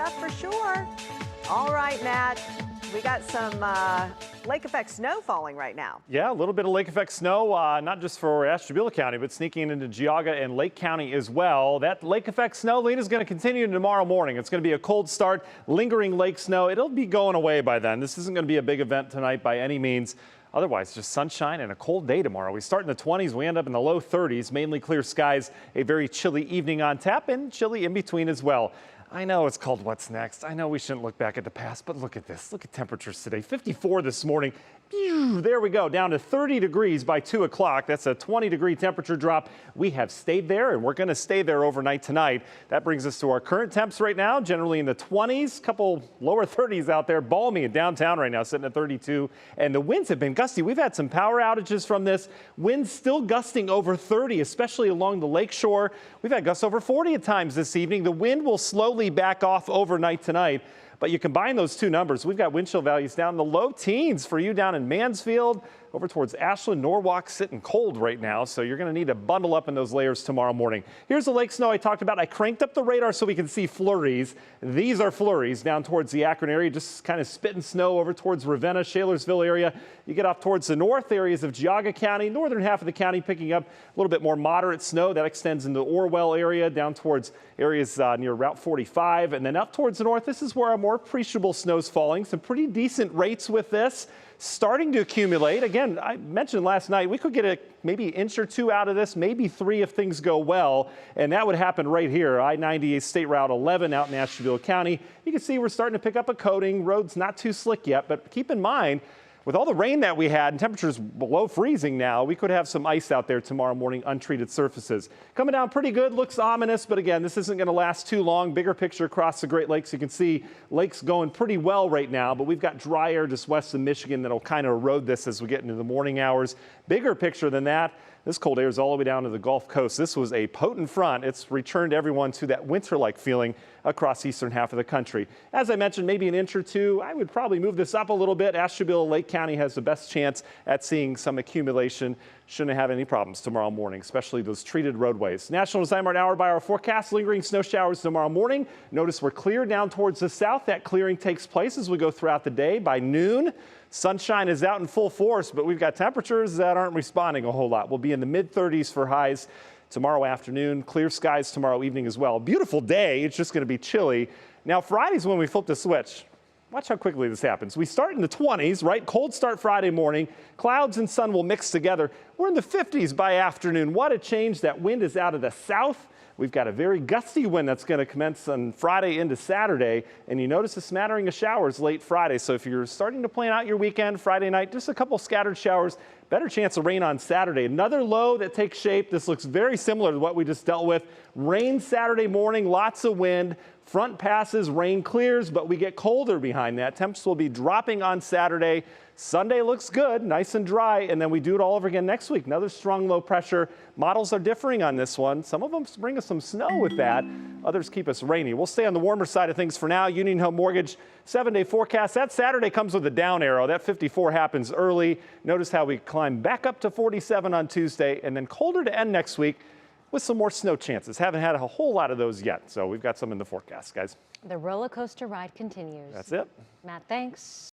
stuff for sure. All right, Matt, we got some lake effect snow falling right now. Yeah, a little bit of lake effect snow, not just for Ashtabula County, but sneaking into Geauga and Lake County as well. That lake effect snow lead is going to continue tomorrow morning. It's going to be a cold start, lingering lake snow. It'll be going away by then. This isn't going to be a big event tonight by any means. Otherwise, just sunshine and a cold day tomorrow. We start in the 20s, we end up in the low 30s, mainly clear skies, a very chilly evening on tap and chilly in between as well. I know it's called What's Next. I know we shouldn't look back at the past, but look at this. Look at temperatures today. 54 this morning. There we go, down to 30 degrees by 2 o'clock. That's a 20-degree temperature drop. We have stayed there, and we're going to stay there overnight tonight. That brings us to our current temps right now, generally in the 20s, couple lower 30s out there. Balmy in downtown right now, sitting at 32. And the winds have been gusty. We've had some power outages from this. Winds still gusting over 30, especially along the lake shore. We've had gusts over 40 at times this evening. The wind will slowly back off overnight tonight. But you combine those two numbers, we've got wind chill values down in the low teens for you down in Mansfield, over towards Ashland, Norwalk, sitting cold right now. So you're going to need to bundle up in those layers tomorrow morning. Here's the lake snow I talked about. I cranked up the radar so we can see flurries. These are flurries down towards the Akron area, just kind of spitting snow over towards Ravenna, Shalersville area. You get off towards the north areas of Geauga County, northern half of the county picking up a little bit more moderate snow. That extends into Orwell area, down towards areas near Route 45. And then up towards the north, this is where our more appreciable snow's falling. Some pretty decent rates with this. Starting to accumulate. Again, I mentioned last night, we could get maybe an inch or two out of this, maybe 3 if things go well, and that would happen right here. I-90 State Route 11 out in Ashtabula County. You can see we're starting to pick up a coating. Road's not too slick yet, but keep in mind, with all the rain that we had and temperatures below freezing now, we could have some ice out there tomorrow morning, untreated surfaces. Coming down pretty good, looks ominous, but again, this isn't going to last too long. Bigger picture across the Great Lakes, you can see lakes going pretty well right now, but we've got dry air just west of Michigan that'll kind of erode this as we get into the morning hours. Bigger picture than that, this cold air is all the way down to the Gulf Coast. This was a potent front. It's returned everyone to that winter-like feeling across eastern half of the country. As I mentioned, maybe an inch or two. I would probably move this up a little bit. Ashtabula Lake County has the best chance at seeing some accumulation. Shouldn't have any problems tomorrow morning, especially those treated roadways. National Design Mart hour by our forecast. Lingering snow showers tomorrow morning. Notice we're clear down towards the south. That clearing takes place as we go throughout the day. By noon, sunshine is out in full force, but we've got temperatures that aren't responding a whole lot. We'll be in the mid-30s for highs tomorrow afternoon. Clear skies tomorrow evening as well. Beautiful day. It's just going to be chilly. Now, Friday's when we flip the switch. Watch how quickly this happens. We start in the 20s, right? Cold start Friday morning. Clouds and sun will mix together. We're in the 50s by afternoon. What a change. That wind is out of the south. We've got a very gusty wind that's going to commence on Friday into Saturday. And you notice a smattering of showers late Friday. So if you're starting to plan out your weekend, Friday night, just a couple scattered showers. Better chance of rain on Saturday. Another low that takes shape. This looks very similar to what we just dealt with. Rain Saturday morning, lots of wind. Front passes, rain clears, but we get colder behind that. Temps will be dropping on Saturday. Sunday looks good, nice and dry, and then we do it all over again next week. Another strong low pressure. Models are differing on this one. Some of them bring us some snow with that. Others keep us rainy. We'll stay on the warmer side of things for now. Union Home Mortgage 7-day forecast. That Saturday comes with a down arrow. That 54 happens early. Notice how we climb back up to 47 on Tuesday and then colder to end next week with some more snow chances. Haven't had a whole lot of those yet, so we've got some in the forecast, guys. The roller coaster ride continues. That's it. Matt, thanks.